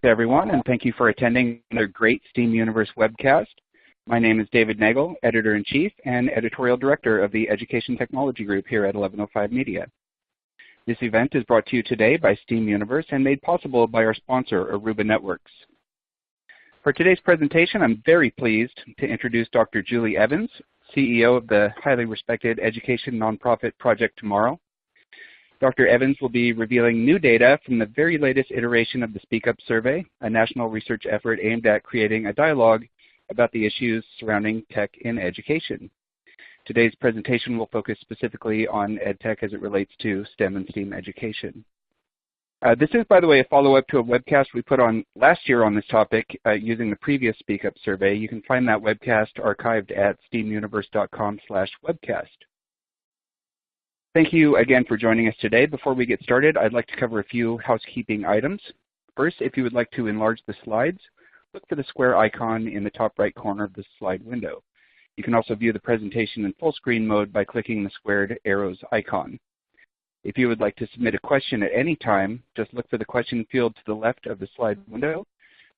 Everyone, and thank you for attending another great STEAM Universe webcast. My name is David Nagel, Editor-in-Chief and Editorial Director of the Education Technology Group here at 1105 Media. This event is brought to you today by STEAM Universe and made possible by our sponsor, Aruba Networks. For today's presentation, I'm very pleased to introduce Dr. Julie Evans, CEO of the highly respected education nonprofit Project Tomorrow. Dr. Evans will be revealing new data from the very latest iteration of the Speak Up survey, a national research effort aimed at creating a dialogue about the issues surrounding tech in education. Today's presentation will focus specifically on EdTech as it relates to STEM and STEAM education. This is, by the way, a follow-up to a webcast we put on last year on this topic using the previous Speak Up survey. You can find that webcast archived at steamuniverse.com/webcast. Thank you again for joining us today. Before we get started, I'd like to cover a few housekeeping items. First, if you would like to enlarge the slides, look for the square icon in the top right corner of the slide window. You can also view the presentation in full screen mode by clicking the squared arrows icon. If you would like to submit a question at any time, just look for the question field to the left of the slide window,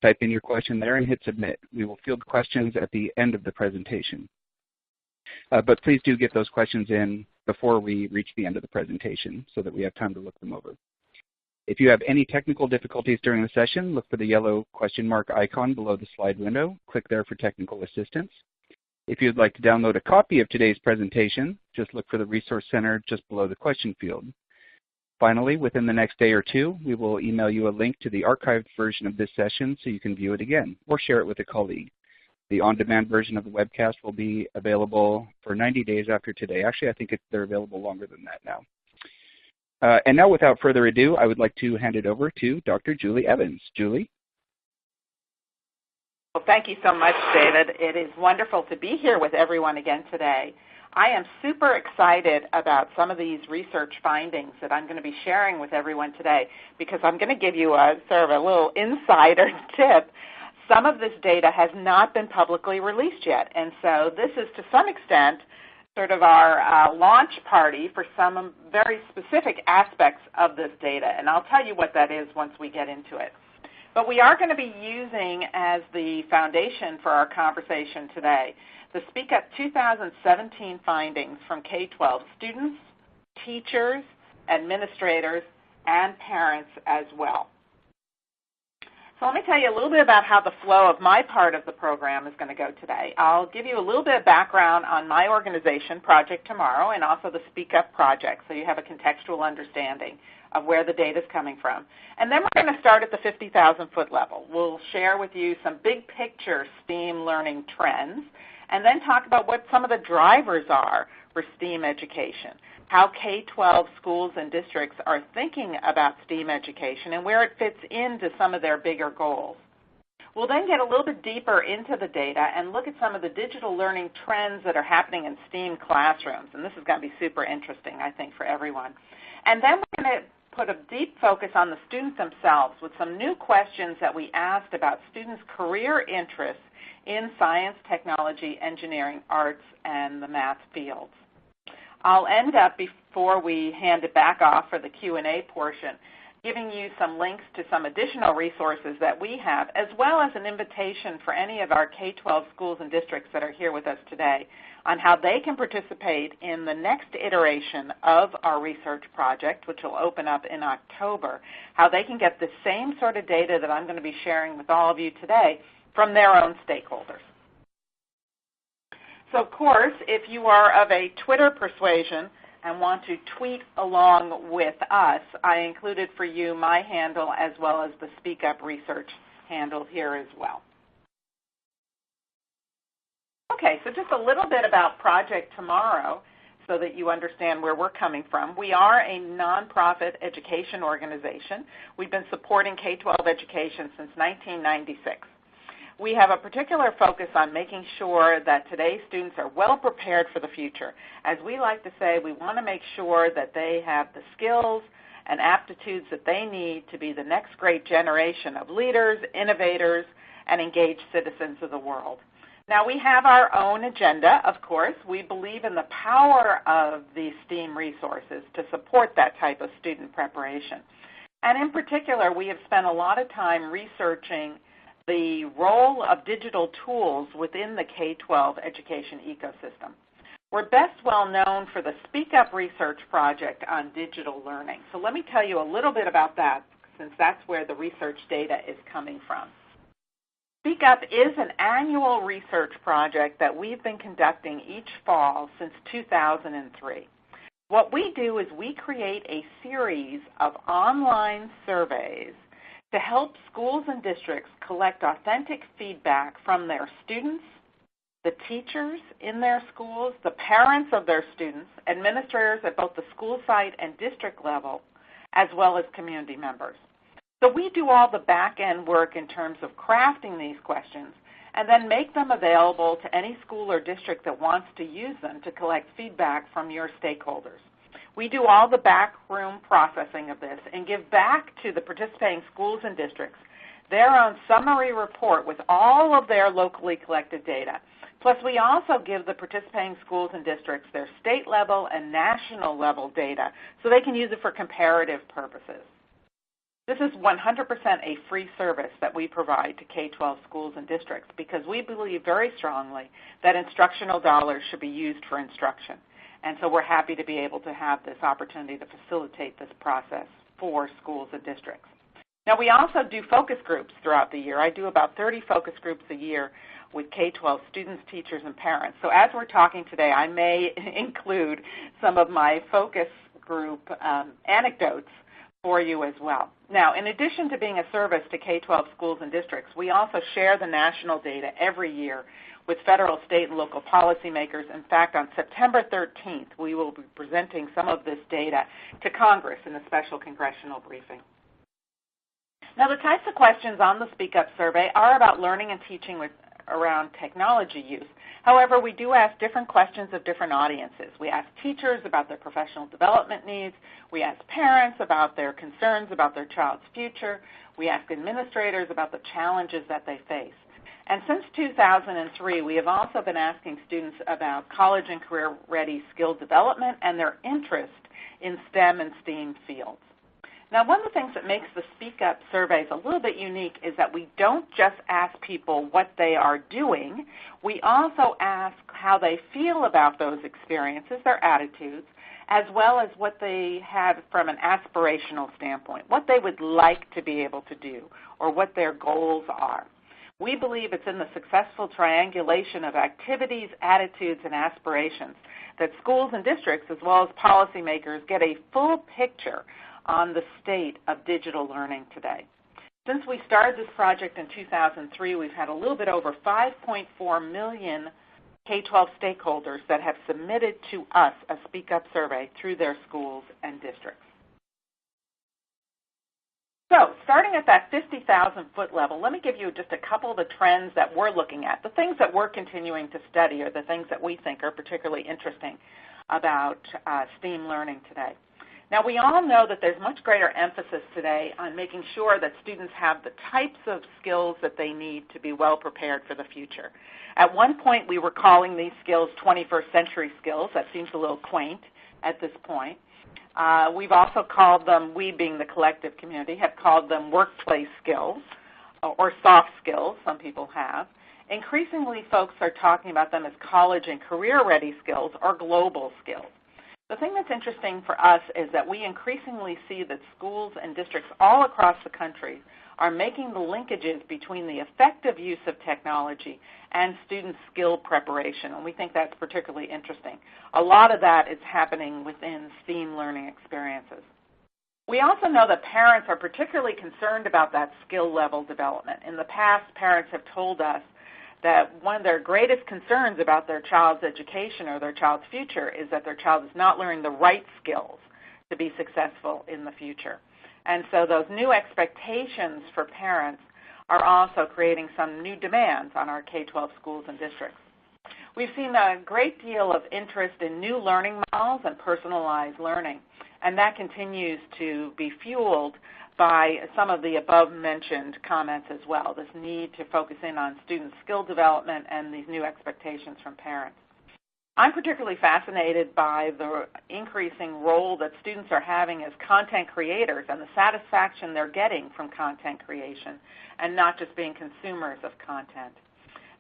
type in your question there and hit submit. We will field questions at the end of the presentation. But please do get those questions in before we reach the end of the presentation so that we have time to look them over. If you have any technical difficulties during the session, look for the yellow question mark icon below the slide window. Click there for technical assistance. If you'd like to download a copy of today's presentation, just look for the Resource Center just below the question field. Finally, within the next day or two, we will email you a link to the archived version of this session so you can view it again or share it with a colleague. The on-demand version of the webcast will be available for 90 days after today. Actually, I think they're available longer than that now. And now, without further ado, I would like to hand it over to Dr. Julie Evans. Julie? Well, thank you so much, David. It is wonderful to be here with everyone again today. I am super excited about some of these research findings that I'm going to be sharing with everyone today because I'm going to give you a sort of a little insider tip. Some of this data has not been publicly released yet, and so this is to some extent sort of our launch party for some very specific aspects of this data, and I'll tell you what that is once we get into it. But we are going to be using as the foundation for our conversation today the Speak Up 2017 findings from K-12 students, teachers, administrators, and parents as well. So let me tell you a little bit about how the flow of my part of the program is going to go today. I'll give you a little bit of background on my organization, Project Tomorrow, and also the Speak Up project, so you have a contextual understanding of where the data is coming from. And then we're going to start at the 50,000-foot level. We'll share with you some big picture STEAM learning trends, and then talk about what some of the drivers are for STEAM education, how K-12 schools and districts are thinking about STEAM education and where it fits into some of their bigger goals. We'll then get a little bit deeper into the data and look at some of the digital learning trends that are happening in STEAM classrooms, and this is going to be super interesting, I think, for everyone. And then we're going to put a deep focus on the students themselves with some new questions that we asked about students' career interests in science, technology, engineering, arts, and the math fields. I'll end up, before we hand it back off for the Q&A portion, giving you some links to some additional resources that we have, as well as an invitation for any of our K-12 schools and districts that are here with us today on how they can participate in the next iteration of our research project, which will open up in October, how they can get the same sort of data that I'm going to be sharing with all of you today from their own stakeholders. So, of course, if you are of a Twitter persuasion and want to tweet along with us, I included for you my handle as well as the Speak Up Research handle here as well. Okay, so just a little bit about Project Tomorrow so that you understand where we're coming from. We are a nonprofit education organization. We've been supporting K-12 education since 1996. We have a particular focus on making sure that today's students are well prepared for the future. As we like to say, we want to make sure that they have the skills and aptitudes that they need to be the next great generation of leaders, innovators, and engaged citizens of the world. Now, we have our own agenda, of course. We believe in the power of these STEAM resources to support that type of student preparation. And in particular, we have spent a lot of time researching the role of digital tools within the K-12 education ecosystem. We're best well known for the Speak Up research project on digital learning. So let me tell you a little bit about that, since that's where the research data is coming from. Speak Up is an annual research project that we've been conducting each fall since 2003. What we do is we create a series of online surveys to help schools and districts collect authentic feedback from their students, the teachers in their schools, the parents of their students, administrators at both the school site and district level, as well as community members. So we do all the back-end work in terms of crafting these questions and then make them available to any school or district that wants to use them to collect feedback from your stakeholders. We do all the backroom processing of this and give back to the participating schools and districts their own summary report with all of their locally collected data. Plus, we also give the participating schools and districts their state level and national level data so they can use it for comparative purposes. This is 100% a free service that we provide to K-12 schools and districts because we believe very strongly that instructional dollars should be used for instruction. And so we're happy to be able to have this opportunity to facilitate this process for schools and districts. Now, we also do focus groups throughout the year. I do about 30 focus groups a year with K-12 students, teachers, and parents. So as we're talking today, I may include some of my focus group anecdotes for you as well. Now, in addition to being a service to K-12 schools and districts, we also share the national data every year with federal, state, and local policymakers. In fact, on September 13th, we will be presenting some of this data to Congress in a special congressional briefing. Now, the types of questions on the Speak Up survey are about learning and teaching around technology use. However, we do ask different questions of different audiences. We ask teachers about their professional development needs. We ask parents about their concerns about their child's future. We ask administrators about the challenges that they face. And since 2003, we have also been asking students about college and career-ready skill development and their interest in STEM and STEAM fields. Now, one of the things that makes the Speak Up surveys a little bit unique is that we don't just ask people what they are doing. We also ask how they feel about those experiences, their attitudes, as well as what they have from an aspirational standpoint, what they would like to be able to do, or what their goals are. We believe it's in the successful triangulation of activities, attitudes, and aspirations that schools and districts, as well as policymakers, get a full picture on the state of digital learning today. Since we started this project in 2003, we've had a little bit over 5.4 million K-12 stakeholders that have submitted to us a Speak Up survey through their schools and districts. So, starting at that 50,000-foot level, let me give you just a couple of the trends that we're looking at, the things that we're continuing to study, or the things that we think are particularly interesting about STEAM learning today. Now, we all know that there's much greater emphasis today on making sure that students have the types of skills that they need to be well prepared for the future. At one point, we were calling these skills 21st century skills. That seems a little quaint at this point. We've also called them, we being the collective community, have called them workplace skills or soft skills, some people have. Increasingly, folks are talking about them as college and career-ready skills or global skills. The thing that's interesting for us is that we increasingly see that schools and districts all across the country are making the linkages between the effective use of technology and student skill preparation, and we think that's particularly interesting. A lot of that is happening within STEAM learning experiences. We also know that parents are particularly concerned about that skill level development. In the past, parents have told us that one of their greatest concerns about their child's education or their child's future is that their child is not learning the right skills to be successful in the future. And so those new expectations for parents are also creating some new demands on our K-12 schools and districts. We've seen a great deal of interest in new learning models and personalized learning, and that continues to be fueled by some of the above-mentioned comments as well, this need to focus in on student skill development and these new expectations from parents. I'm particularly fascinated by the increasing role that students are having as content creators and the satisfaction they're getting from content creation and not just being consumers of content.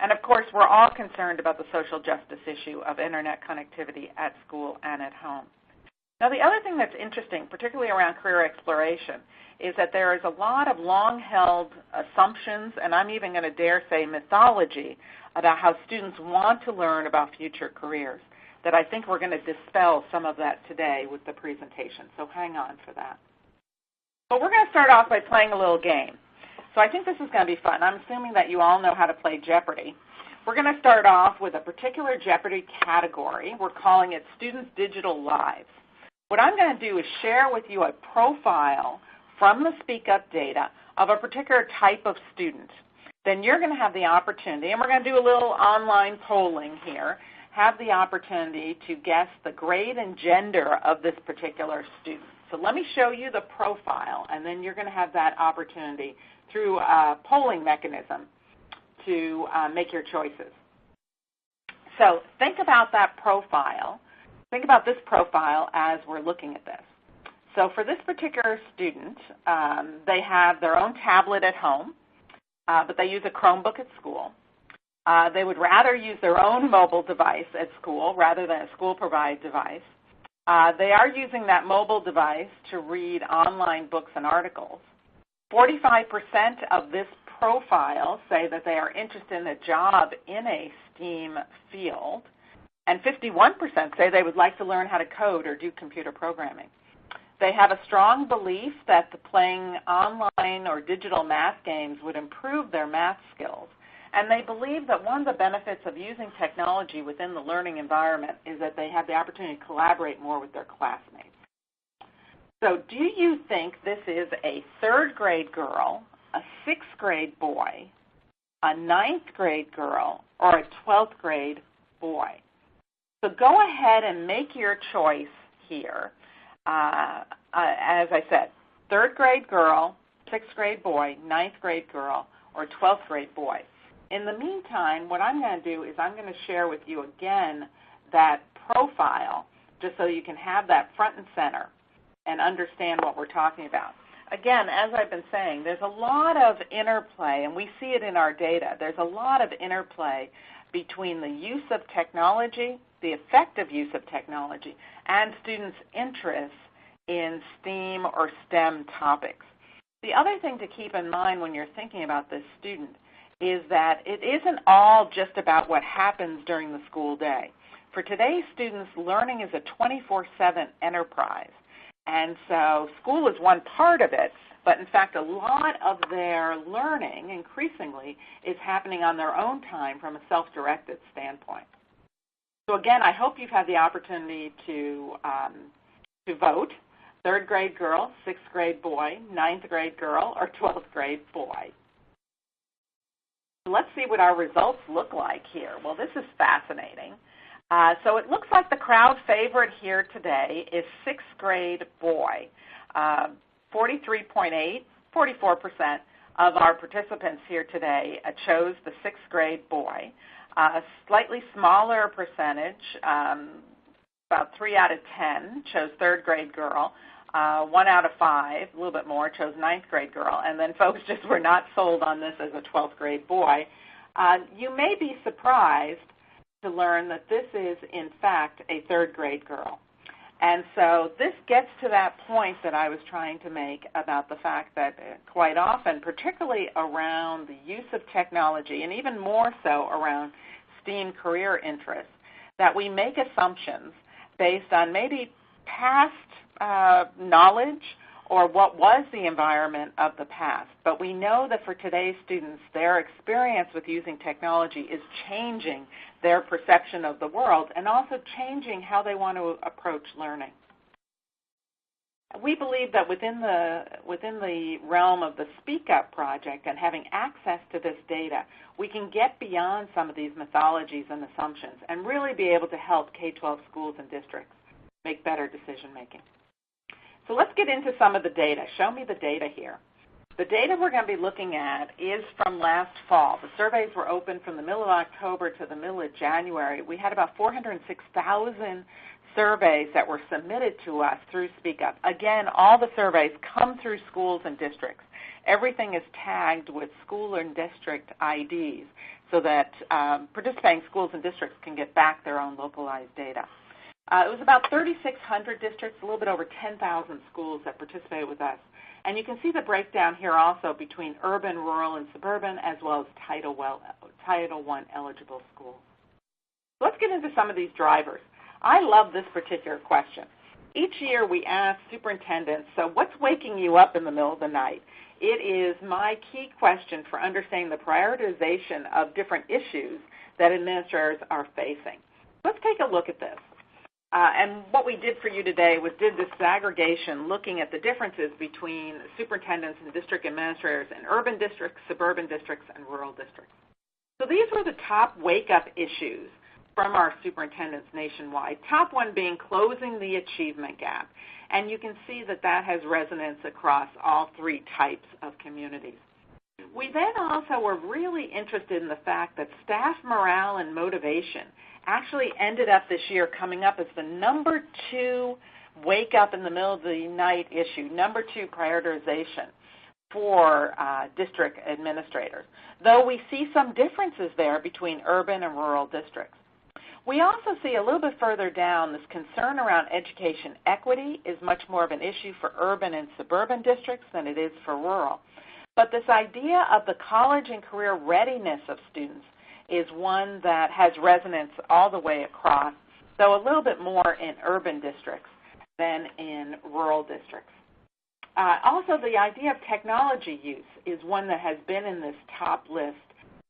And of course, we're all concerned about the social justice issue of internet connectivity at school and at home. Now, the other thing that's interesting, particularly around career exploration, is that there is a lot of long-held assumptions, and I'm even going to dare say mythology, about how students want to learn about future careers, that I think we're going to dispel some of that today with the presentation, so hang on for that. But we're going to start off by playing a little game. So I think this is going to be fun. I'm assuming that you all know how to play Jeopardy! We're going to start off with a particular Jeopardy! Category. We're calling it Students' Digital Lives. What I'm going to do is share with you a profile from the Speak Up data of a particular type of student. Then you're going to have the opportunity, and we're going to do a little online polling here, have the opportunity to guess the grade and gender of this particular student. So let me show you the profile, and then you're going to have that opportunity through a polling mechanism to make your choices. So think about that profile. Think about this profile as we're looking at this. So for this particular student, they have their own tablet at home, but they use a Chromebook at school. They would rather use their own mobile device at school rather than a school-provided device. They are using that mobile device to read online books and articles. 45% of this profile say that they are interested in a job in a STEAM field, and 51% say they would like to learn how to code or do computer programming. They have a strong belief that playing online or digital math games would improve their math skills. And they believe that one of the benefits of using technology within the learning environment is that they have the opportunity to collaborate more with their classmates. So do you think this is a third grade girl, a sixth grade boy, a ninth grade girl, or a 12th grade boy? So go ahead and make your choice here. As I said, third grade girl, sixth grade boy, ninth grade girl, or 12th grade boy. In the meantime, what I'm going to do is I'm going to share with you again that profile just so you can have that front and center and understand what we're talking about. Again, as I've been saying, there's a lot of interplay, and we see it in our data. There's a lot of interplay between the use of technology, the effective use of technology, and students' interests in STEAM or STEM topics. The other thing to keep in mind when you're thinking about this student is that it isn't all just about what happens during the school day. For today's students, learning is a 24/7 enterprise. And so school is one part of it, but in fact a lot of their learning increasingly is happening on their own time from a self-directed standpoint. So again, I hope you've had the opportunity to vote. Third grade girl, sixth grade boy, ninth grade girl, or 12th grade boy. Let's see what our results look like here. Well, this is fascinating. So it looks like the crowd favorite here today is sixth grade boy. 43.8, 44% of our participants here today chose the sixth grade boy. A slightly smaller percentage, about 3 out of 10, chose third grade girl. 1 out of 5, a little bit more, chose ninth grade girl. And then folks just were not sold on this as a 12th grade boy. You may be surprised to learn that this is, in fact, a third grade girl. And so this gets to that point that I was trying to make about the fact that quite often, particularly around the use of technology, and even more so around STEAM career interests, that we make assumptions based on maybe past knowledge or what was the environment of the past. But we know that for today's students, their experience with using technology is changing their perception of the world and also changing how they want to approach learning. We believe that within the realm of the Speak Up project and having access to this data, we can get beyond some of these mythologies and assumptions and really be able to help K-12 schools and districts make better decision making. So let's get into some of the data. Show me the data here. The data we're going to be looking at is from last fall. The surveys were open from the middle of October to the middle of January. We had about 406,000 surveys that were submitted to us through Speak Up. Again, all the surveys come through schools and districts. Everything is tagged with school and district IDs so that participating schools and districts can get back their own localized data. It was about 3,600 districts, a little bit over 10,000 schools that participated with us. And you can see the breakdown here also between urban, rural, and suburban, as well as Title I eligible schools. Let's get into some of these drivers. I love this particular question. Each year we ask superintendents, so what's waking you up in the middle of the night? It is my key question for understanding the prioritization of different issues that administrators are facing. Let's take a look at this. And what we did for you today was did this disaggregation looking at the differences between superintendents and district administrators in urban districts, suburban districts, and rural districts. So these were the top wake-up issues from our superintendents nationwide, top one being closing the achievement gap. And you can see that that has resonance across all three types of communities. We then also were really interested in the fact that staff morale and motivation actually ended up this year coming up as the number 2 wake up in the middle of the night issue, number 2 prioritization for district administrators, though we see some differences there between urban and rural districts. We also see a little bit further down this concern around education equity is much more of an issue for urban and suburban districts than it is for rural. But this idea of the college and career readiness of students is one that has resonance all the way across, though a little bit more in urban districts than in rural districts. Also, the idea of technology use is one that has been in this top list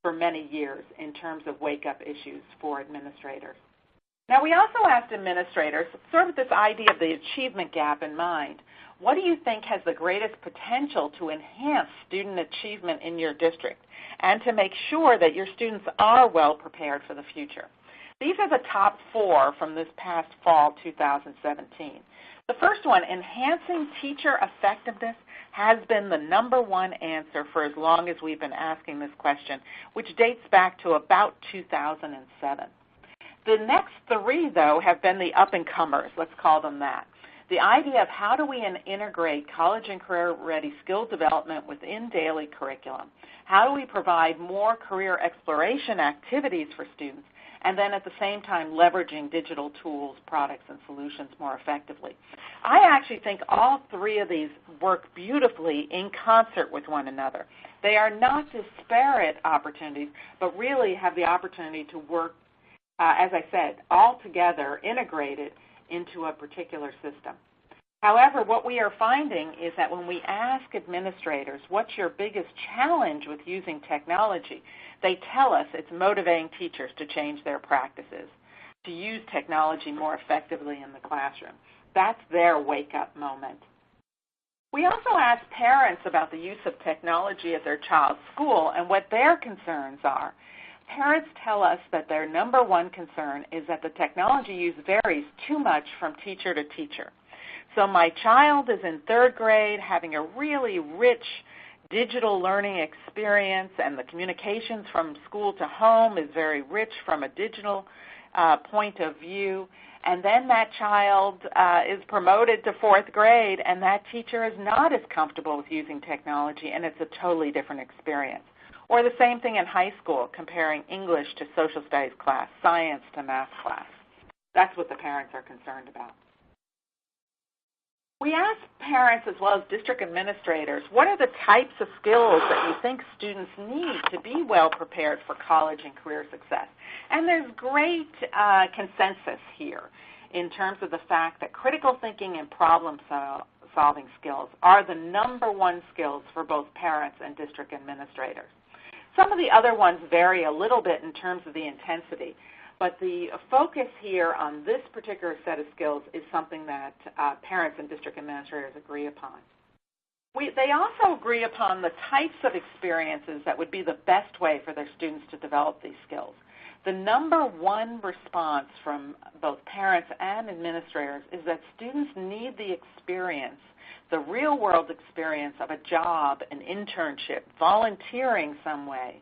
for many years in terms of wake-up issues for administrators. Now, we also asked administrators, sort of with this idea of the achievement gap in mind, what do you think has the greatest potential to enhance student achievement in your district and to make sure that your students are well prepared for the future? These are the top 4 from this past fall 2017. The first one, enhancing teacher effectiveness, has been the number 1 answer for as long as we've been asking this question, which dates back to about 2007. The next 3, though, have been the up-and-comers, let's call them that. The idea of how do we integrate college and career-ready skill development within daily curriculum? How do we provide more career exploration activities for students, and then at the same time leveraging digital tools, products, and solutions more effectively? I actually think all 3 of these work beautifully in concert with one another. They are not disparate opportunities, but really have the opportunity to work, as I said, all together, integrated into a particular system. However, what we are finding is that when we ask administrators, what's your biggest challenge with using technology, they tell us it's motivating teachers to change their practices, to use technology more effectively in the classroom. That's their wake-up moment. We also asked parents about the use of technology at their child's school and what their concerns are. Parents tell us that their number 1 concern is that the technology use varies too much from teacher to teacher. So my child is in 3rd grade having a really rich digital learning experience, and the communications from school to home is very rich from a digital point of view. And then that child is promoted to 4th grade, and that teacher is not as comfortable with using technology, and it's a totally different experience. Or the same thing in high school, comparing English to social studies class, science to math class. That's what the parents are concerned about. We asked parents as well as district administrators, what are the types of skills that you think students need to be well prepared for college and career success? And there's great consensus here in terms of the fact that critical thinking and problem-solving skills are the number 1 skills for both parents and district administrators. Some of the other ones vary a little bit in terms of the intensity, but the focus here on this particular set of skills is something that parents and district administrators agree upon. They also agree upon the types of experiences that would be the best way for their students to develop these skills. the number one response from both parents and administrators is that students need the experience, the real-world experience of a job, an internship, volunteering some way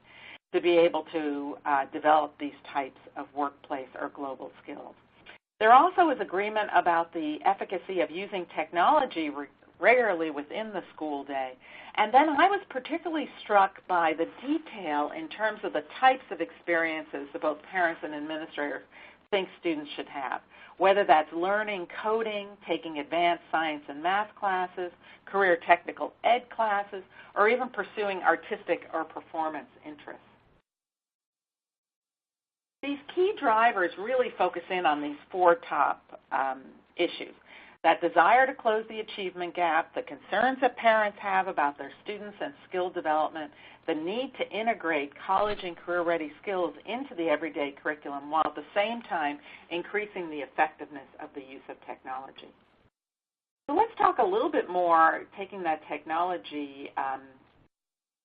to be able to develop these types of workplace or global skills. There also is agreement about the efficacy of using technology regularly within the school day. And then I was particularly struck by the detail in terms of the types of experiences that both parents and administrators think students should have, whether that's learning coding, taking advanced science and math classes, career technical ed classes, or even pursuing artistic or performance interests. These key drivers really focus in on these four top issues: that desire to close the achievement gap, the concerns that parents have about their students and skill development, the need to integrate college and career-ready skills into the everyday curriculum while at the same time increasing the effectiveness of the use of technology. So let's talk a little bit more, taking that technology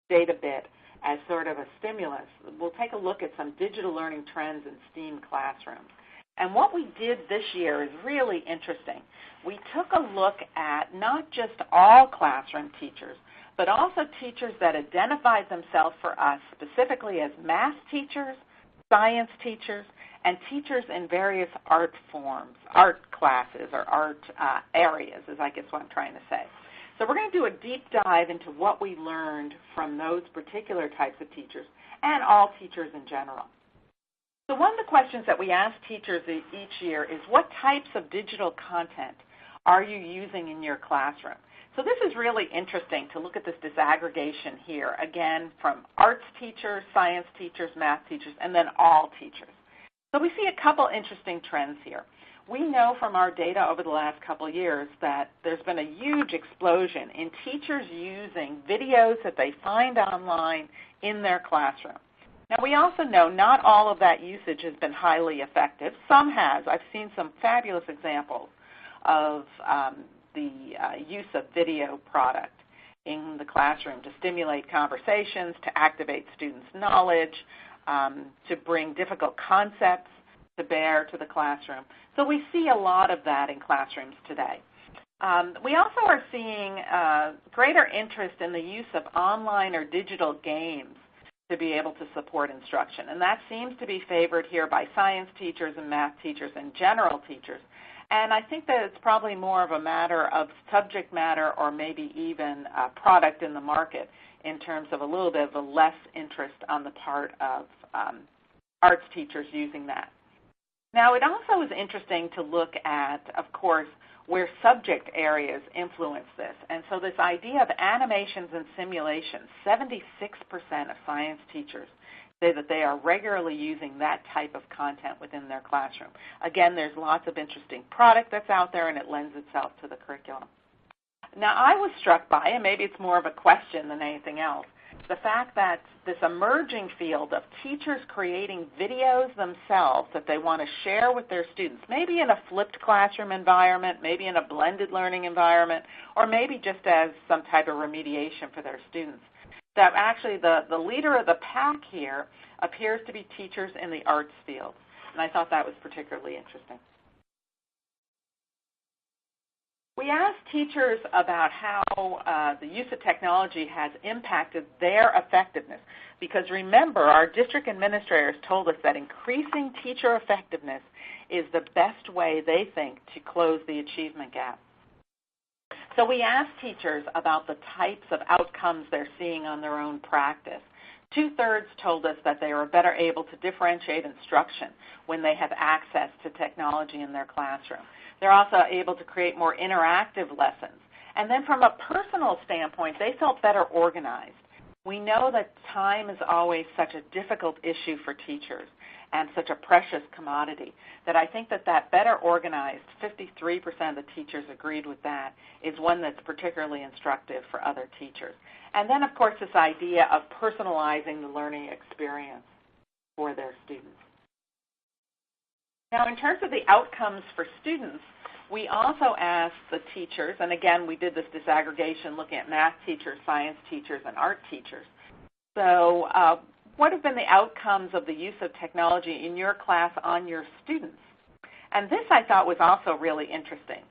data bit as sort of a stimulus. We'll take a look at some digital learning trends in STEAM classrooms. And what we did this year is really interesting. We took a look at not just all classroom teachers, but also teachers that identified themselves for us specifically as math teachers, science teachers, and teachers in various art forms, art classes or art areas is I guess what I'm trying to say. So we're going to do a deep dive into what we learned from those particular types of teachers and all teachers in general. So one of the questions that we ask teachers each year is, what types of digital content are you using in your classroom? So this is really interesting to look at this disaggregation here, again, from arts teachers, science teachers, math teachers, and then all teachers. So we see a couple interesting trends here. We know from our data over the last couple of years that there's been a huge explosion in teachers using videos that they find online in their classroom. Now, we also know not all of that usage has been highly effective. Some has. I've seen some fabulous examples of the use of video product in the classroom to stimulate conversations, to activate students' knowledge, to bring difficult concepts to bear to the classroom. So we see a lot of that in classrooms today. We also are seeing greater interest in the use of online or digital games to be able to support instruction. And that seems to be favored here by science teachers and math teachers and general teachers. And I think that it's probably more of a matter of subject matter or maybe even a product in the market in terms of a little bit of a less interest on the part of arts teachers using that. Now, it also is interesting to look at, of course, where subject areas influence this. And so this idea of animations and simulations, 76% of science teachers say that they are regularly using that type of content within their classroom. Again, there's lots of interesting product that's out there, and it lends itself to the curriculum. Now, I was struck by, and maybe it's more of a question than anything else, the fact that this emerging field of teachers creating videos themselves that they want to share with their students, maybe in a flipped classroom environment, maybe in a blended learning environment, or maybe just as some type of remediation for their students, that actually the leader of the pack here appears to be teachers in the arts field. And I thought that was particularly interesting. We asked teachers about how the use of technology has impacted their effectiveness, because remember, our district administrators told us that increasing teacher effectiveness is the best way they think to close the achievement gap. So we asked teachers about the types of outcomes they're seeing on their own practice. 2/3 told us that they were better able to differentiate instruction when they have access to technology in their classroom. They're also able to create more interactive lessons. And then from a personal standpoint, they felt better organized. We know that time is always such a difficult issue for teachers and such a precious commodity that I think that that better organized, 53% of the teachers agreed with that, is one that's particularly instructive for other teachers. And then, of course, this idea of personalizing the learning experience for their students. Now, in terms of the outcomes for students, we also asked the teachers, and again, we did this disaggregation looking at math teachers, science teachers, and art teachers. So what have been the outcomes of the use of technology in your class on your students? And this I thought was also really interesting.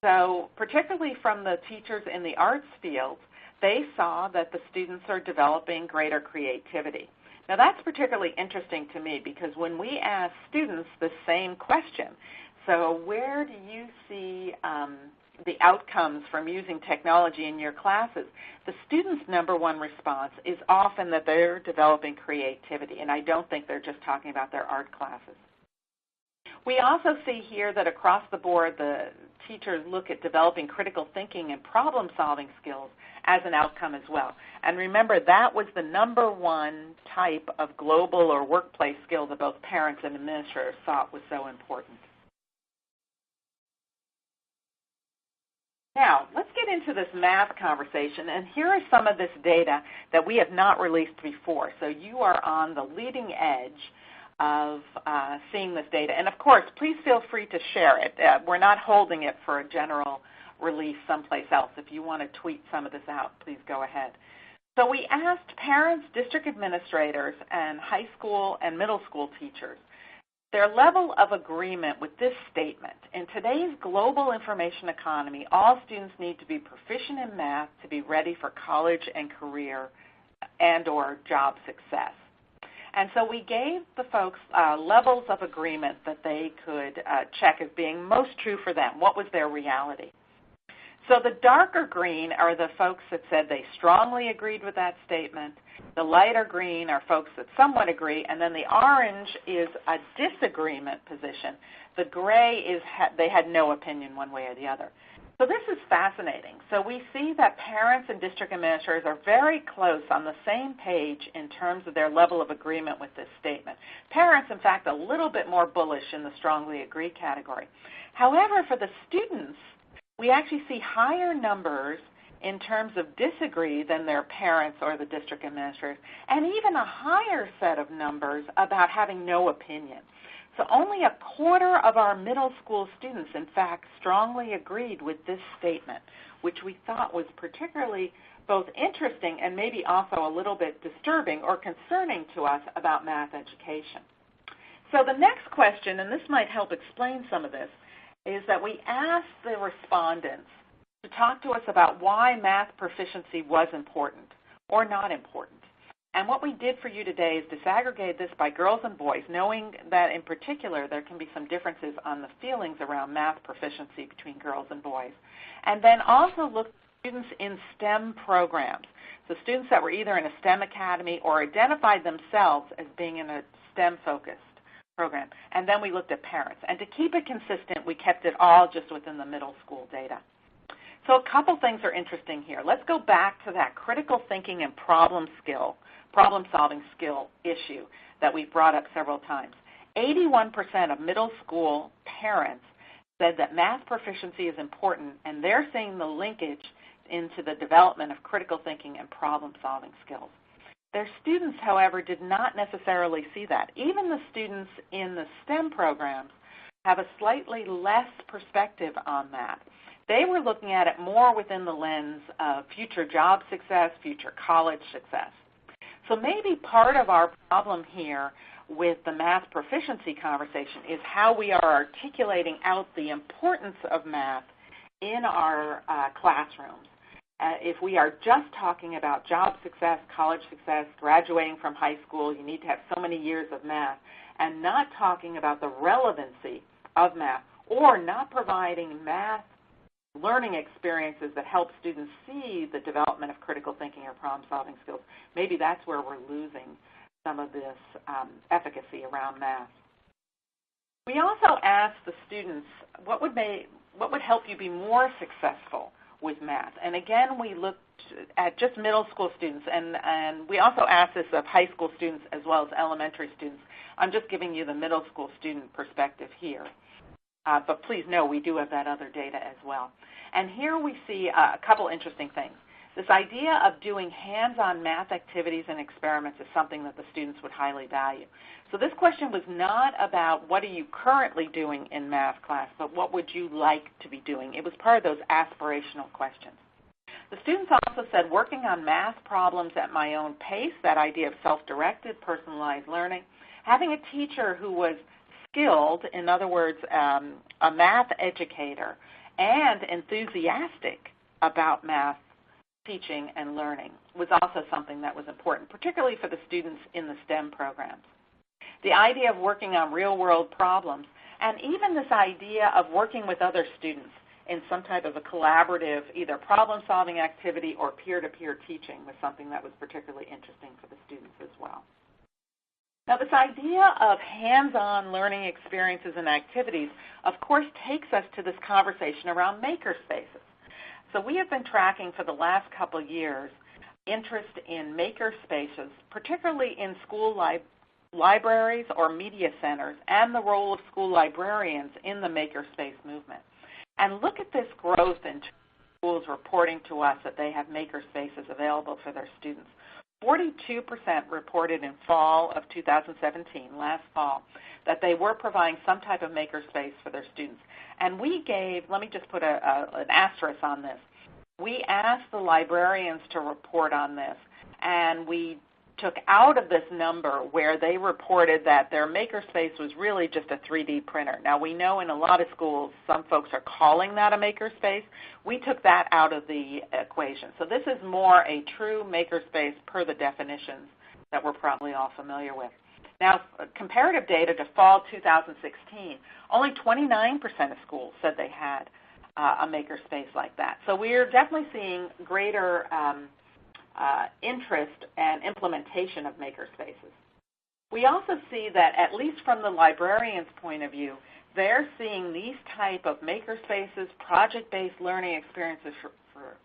So particularly from the teachers in the arts field, they saw that the students are developing greater creativity. Now that's particularly interesting to me because when we ask students the same question, so where do you see the outcomes from using technology in your classes, the students' number one response is often that they're developing creativity, and I don't think they're just talking about their art classes. We also see here that across the board, the teachers look at developing critical thinking and problem-solving skills as an outcome as well. And remember, that was the number one type of global or workplace skill that both parents and administrators thought was so important. Now, let's get into this math conversation, and here is some of this data that we have not released before. So you are on the leading edge of seeing this data. And of course, please feel free to share it. We're not holding it for a general release someplace else. If you want to tweet some of this out, please go ahead. So we asked parents, district administrators, and high school and middle school teachers their level of agreement with this statement. In today's global information economy, all students need to be proficient in math to be ready for college and career and or job success. And so we gave the folks levels of agreement that they could check as being most true for them. What was their reality? So the darker green are the folks that said they strongly agreed with that statement. The lighter green are folks that somewhat agree, and then the orange is a disagreement position. The gray is they had no opinion one way or the other. So this is fascinating. So we see that parents and district administrators are very close on the same page in terms of their level of agreement with this statement. Parents, in fact, a little bit more bullish in the strongly agree category. However, for the students, we actually see higher numbers in terms of disagree than their parents or the district administrators, and even a higher set of numbers about having no opinion. So only a quarter of our middle school students, in fact, strongly agreed with this statement, which we thought was particularly both interesting and maybe also a little bit disturbing or concerning to us about math education. So the next question, and this might help explain some of this, is that we asked the respondents to talk to us about why math proficiency was important or not important. And what we did for you today is disaggregate this by girls and boys, knowing that in particular there can be some differences on the feelings around math proficiency between girls and boys. And then also look at students in STEM programs. So students that were either in a STEM academy or identified themselves as being in a STEM-focused program. And then we looked at parents. And to keep it consistent, we kept it all just within the middle school data. So a couple things are interesting here. Let's go back to that critical thinking and problem-solving skill issue that we brought up several times. 81% of middle school parents said that math proficiency is important, and they're seeing the linkage into the development of critical thinking and problem-solving skills. Their students, however, did not necessarily see that. Even the students in the STEM programs have a slightly less perspective on that. They were looking at it more within the lens of future job success, future college success. So maybe part of our problem here with the math proficiency conversation is how we are articulating out the importance of math in our classrooms. If we are just talking about job success, college success, graduating from high school, you need to have so many years of math, and not talking about the relevancy of math, or not providing math learning experiences that help students see the development of critical thinking or problem-solving skills, maybe that's where we're losing some of this efficacy around math. We also asked the students what would help you be more successful with math. And again, we looked at just middle school students, and we also asked this of high school students as well as elementary students. I'm just giving you the middle school student perspective here. But please know we do have that other data as well. And here we see a couple interesting things. This idea of doing hands-on math activities and experiments is something that the students would highly value. So this question was not about what are you currently doing in math class, but what would you like to be doing. It was part of those aspirational questions. The students also said working on math problems at my own pace, that idea of self-directed, personalized learning, having a teacher who was skilled, in other words, a math educator, and enthusiastic about math teaching and learning was also something that was important, particularly for the students in the STEM programs. The idea of working on real-world problems, and even this idea of working with other students in some type of a collaborative, either problem-solving activity or peer-to-peer teaching was something that was particularly interesting for the students as well. Now, this idea of hands-on learning experiences and activities, of course, takes us to this conversation around makerspaces. So we have been tracking for the last couple of years interest in makerspaces, particularly in school libraries or media centers, and the role of school librarians in the makerspace movement. And look at this growth in schools reporting to us that they have makerspaces available for their students. 42% reported in fall of 2017, last fall, that they were providing some type of makerspace for their students. And we gave, let me just put an asterisk on this. We asked the librarians to report on this, and we took out of this number where they reported that their makerspace was really just a 3D printer. Now, we know in a lot of schools some folks are calling that a makerspace. We took that out of the equation. So this is more a true makerspace per the definitions that we're probably all familiar with. Now, comparative data to fall 2016, only 29% of schools said they had a makerspace like that. So we're definitely seeing greater interest and implementation of makerspaces. We also see that, at least from the librarian's point of view, they're seeing these type of makerspaces, project-based learning experiences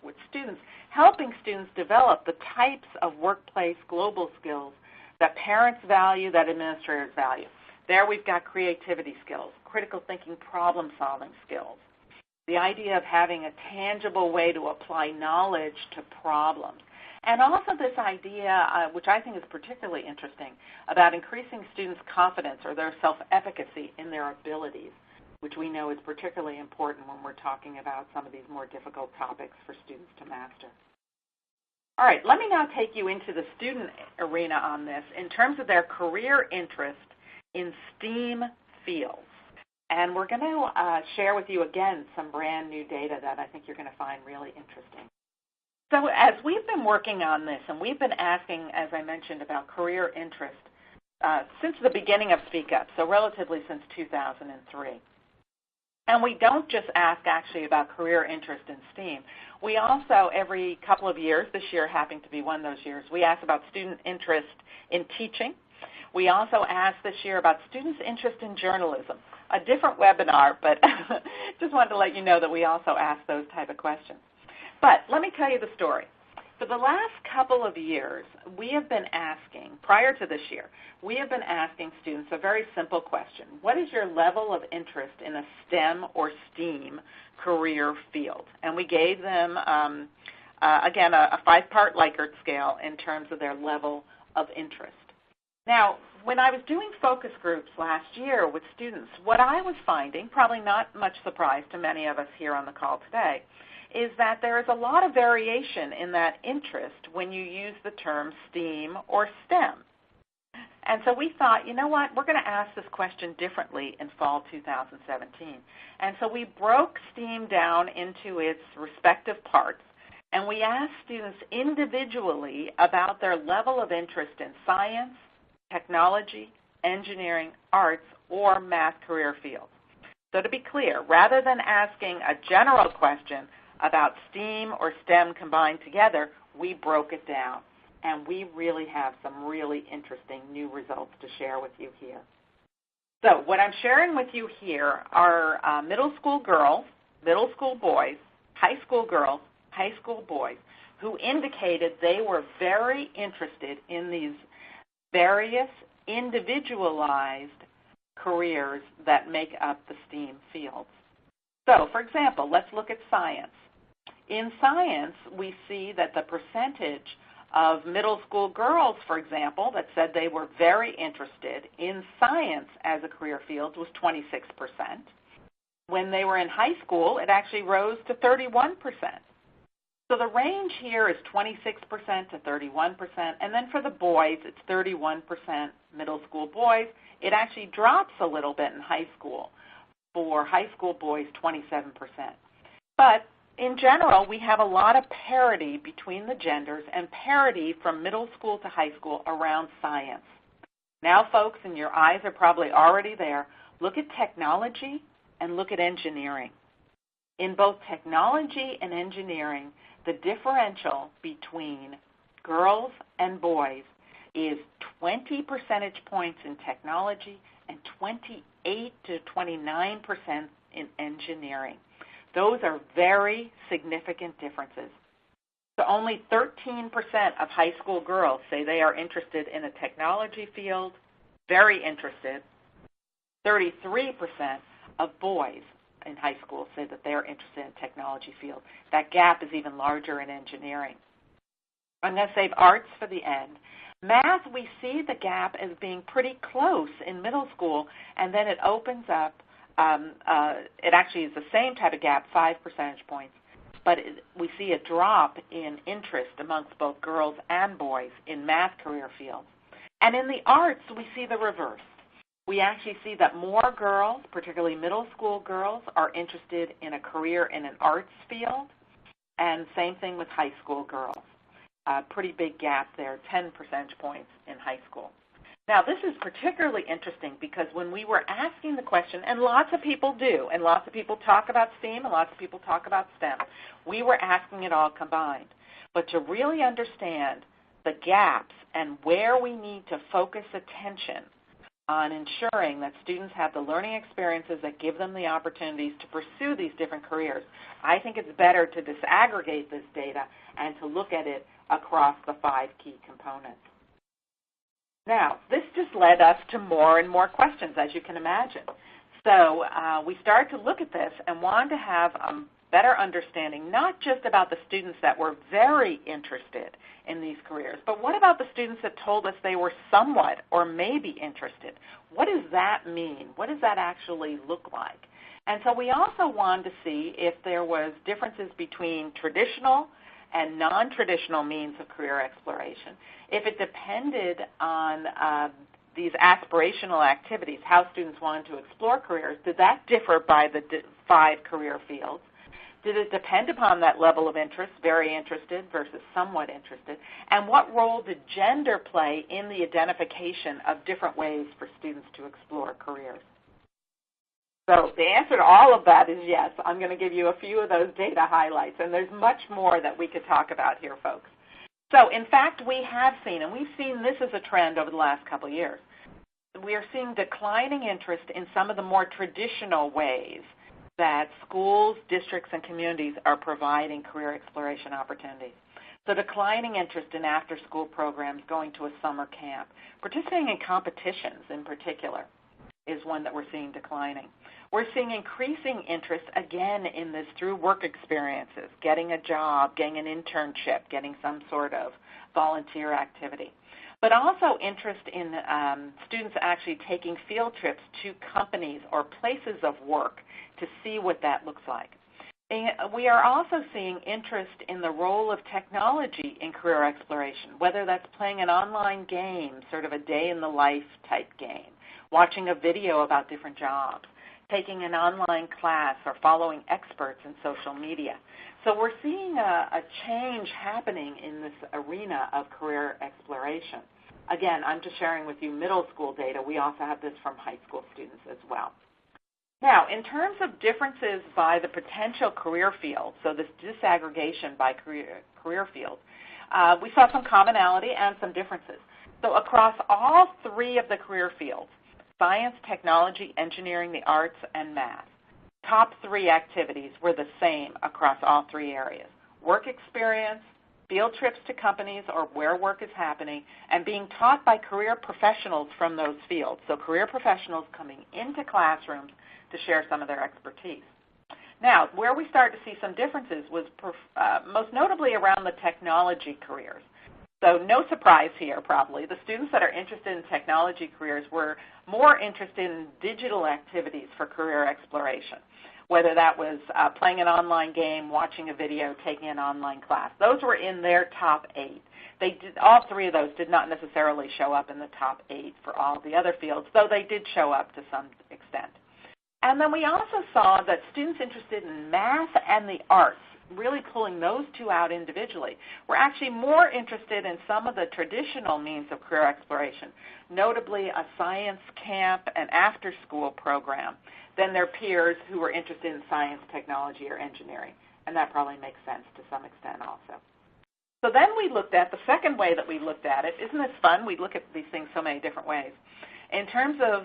with students, helping students develop the types of workplace global skills that parents value, that administrators value. There we've got creativity skills, critical thinking, problem-solving skills, the idea of having a tangible way to apply knowledge to problems. And also this idea, which I think is particularly interesting, about increasing students' confidence or their self-efficacy in their abilities, which we know is particularly important when we're talking about some of these more difficult topics for students to master. All right, let me now take you into the student arena on this in terms of their career interest in STEAM fields. And we're going to share with you again some brand new data that I think you're going to find really interesting. So as we've been working on this, and we've been asking, as I mentioned, about career interest since the beginning of Speak Up, so relatively since 2003. And we don't just ask actually about career interest in STEAM. We also, every couple of years, this year happening to be one of those years, we ask about student interest in teaching. We also asked this year about students' interest in journalism. A different webinar, but just wanted to let you know that we also ask those type of questions. But let me tell you the story. For the last couple of years, we have been asking, prior to this year, we have been asking students a very simple question. What is your level of interest in a STEM or STEAM career field? And we gave them, again, a 5-part Likert scale in terms of their level of interest. Now, when I was doing focus groups last year with students, what I was finding, probably not much surprise to many of us here on the call today, is that there is a lot of variation in that interest when you use the term STEAM or STEM. And so we thought, you know what, we're going to ask this question differently in fall 2017. And so we broke STEAM down into its respective parts, and we asked students individually about their level of interest in science, technology, engineering, arts, or math career fields. So to be clear, rather than asking a general question about STEAM or STEM combined together, we broke it down. And we really have some really interesting new results to share with you here. So what I'm sharing with you here are middle school girls, middle school boys, high school girls, high school boys, who indicated they were very interested in these various individualized careers that make up the STEAM fields. So, for example, let's look at science. In science, we see that the percentage of middle school girls, for example, that said they were very interested in science as a career field was 26%. When they were in high school, it actually rose to 31%. So the range here is 26% to 31%, and then for the boys, it's 31% middle school boys. It actually drops a little bit in high school. For high school boys, 27%. But in general, we have a lot of parity between the genders and parity from middle school to high school around science. Now, folks, and your eyes are probably already there, look at technology and look at engineering. In both technology and engineering, the differential between girls and boys is 20 percentage points in technology and 28 to 29% in engineering. Those are very significant differences. So only 13% of high school girls say they are interested in a technology field, very interested. 33% of boys in high school say that they are interested in technology field. That gap is even larger in engineering. I'm going to save arts for the end. Math, we see the gap as being pretty close in middle school, and then it opens up. It actually is the same type of gap, 5 percentage points, but we see a drop in interest amongst both girls and boys in math career fields. And in the arts, we see the reverse. We actually see that more girls, particularly middle school girls, are interested in a career in an arts field, and same thing with high school girls. Pretty big gap there, 10 percentage points in high school. Now, this is particularly interesting because when we were asking the question, and lots of people do, and lots of people talk about STEAM, and lots of people talk about STEM, we were asking it all combined. But to really understand the gaps and where we need to focus attention on ensuring that students have the learning experiences that give them the opportunities to pursue these different careers, I think it's better to disaggregate this data and to look at it across the 5 key components. Now, this just led us to more and more questions, as you can imagine. So we started to look at this and wanted to have a better understanding, not just about the students that were very interested in these careers, but what about the students that told us they were somewhat or maybe interested? What does that mean? What does that actually look like? And so we also wanted to see if there was differences between traditional and non-traditional means of career exploration, if it depended on these aspirational activities, how students wanted to explore careers, did that differ by the 5 career fields? Did it depend upon that level of interest, very interested versus somewhat interested? And what role did gender play in the identification of different ways for students to explore careers? So the answer to all of that is yes. I'm going to give you a few of those data highlights, and there's much more that we could talk about here, folks. So in fact, we have seen, and we've seen this as a trend over the last couple of years, we are seeing declining interest in some of the more traditional ways that schools, districts, and communities are providing career exploration opportunities. So declining interest in after-school programs, going to a summer camp, participating in competitions in particular is one that we're seeing declining. We're seeing increasing interest, again, in this through work experiences, getting a job, getting an internship, getting some sort of volunteer activity. But also interest in students actually taking field trips to companies or places of work to see what that looks like. And we are also seeing interest in the role of technology in career exploration, whether that's playing an online game, sort of a day-in-the-life type game, watching a video about different jobs, taking an online class, or following experts in social media. So we're seeing a change happening in this arena of career exploration. Again, I'm just sharing with you middle school data. We also have this from high school students as well. Now, in terms of differences by the potential career field, so this disaggregation by career field, we saw some commonality and some differences. So across all 3 of the career fields, science, technology, engineering, the arts, and math, top 3 activities were the same across all 3 areas: work experience, field trips to companies or where work is happening, and being taught by career professionals from those fields. So career professionals coming into classrooms to share some of their expertise. Now, where we started to see some differences was most notably around the technology careers. So no surprise here, probably. The students that are interested in technology careers were more interested in digital activities for career exploration, whether that was playing an online game, watching a video, taking an online class. Those were in their top 8. All 3 of those did not necessarily show up in the top 8 for all the other fields, though they did show up to some extent. And then we also saw that students interested in math and the arts, really pulling those 2 out individually, were actually more interested in some of the traditional means of career exploration, notably a science camp and after-school program, than their peers who were interested in science, technology, or engineering. And that probably makes sense to some extent also. So then we looked at the second way that we looked at it. Isn't this fun? We look at these things so many different ways. In terms of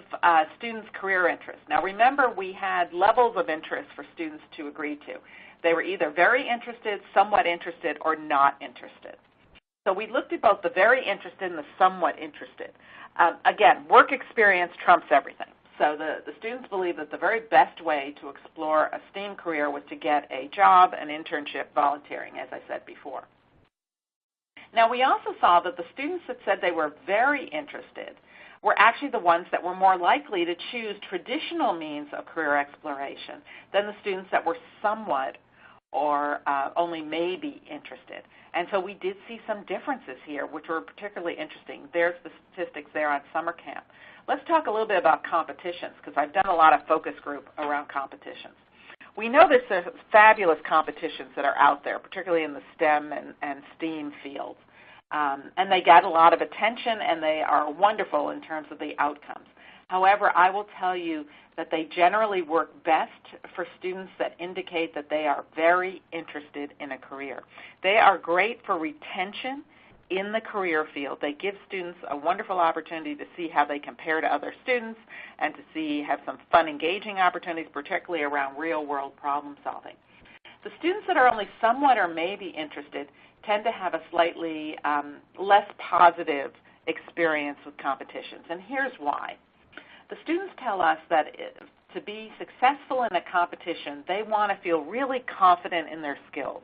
students' career interest. Now remember, we had levels of interest for students to agree to. They were either very interested, somewhat interested, or not interested. So we looked at both the very interested and the somewhat interested. Again, work experience trumps everything. So the students believe that the very best way to explore a STEAM career was to get a job, an internship, volunteering, as I said before. Now we also saw that the students that said they were very interested were actually the ones that were more likely to choose traditional means of career exploration than the students that were somewhat or only maybe interested. And so we did see some differences here, which were particularly interesting. There's the statistics there on summer camp. Let's talk a little bit about competitions, because I've done a lot of focus group around competitions. We know there's fabulous competitions that are out there, particularly in the STEM and STEAM fields. And they get a lot of attention, and they are wonderful in terms of the outcomes. However, I will tell you that they generally work best for students that indicate that they are very interested in a career. They are great for retention in the career field. They give students a wonderful opportunity to see how they compare to other students and to have some fun, engaging opportunities, particularly around real-world problem solving. The students that are only somewhat or maybe interested tend to have a slightly less positive experience with competitions, and here's why. The students tell us that to be successful in a competition, they want to feel really confident in their skills.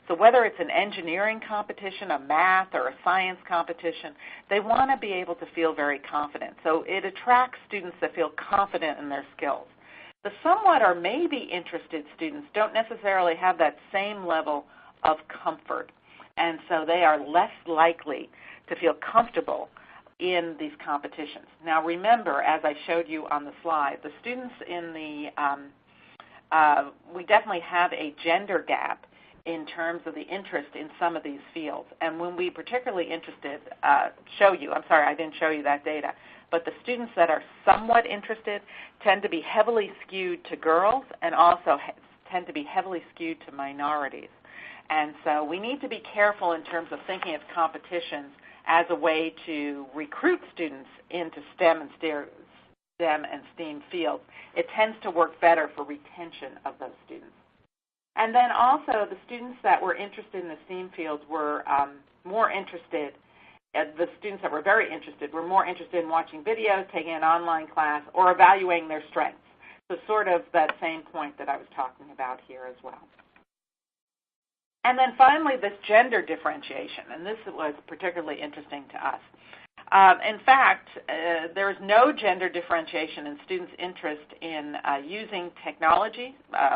So whether it's an engineering competition, a math, or a science competition, they want to be able to feel very confident. So it attracts students that feel confident in their skills. The somewhat or maybe interested students don't necessarily have that same level of comfort, and so they are less likely to feel comfortable in these competitions. Now remember, as I showed you on the slide, the students in we definitely have a gender gap in terms of the interest in some of these fields. And when we particularly interested, I'm sorry I didn't show you that data, but the students that are somewhat interested tend to be heavily skewed to girls and also tend to be heavily skewed to minorities. And so we need to be careful in terms of thinking of competitions as a way to recruit students into STEM and STEAM fields. It tends to work better for retention of those students. And then also the students that were interested in the STEAM fields were more interested, the students that were very interested were more interested in watching videos, taking an online class, or evaluating their strengths. So sort of that same point that I was talking about here as well. And then finally, this gender differentiation, and this was particularly interesting to us. In fact, there is no gender differentiation in students' interest in using technology,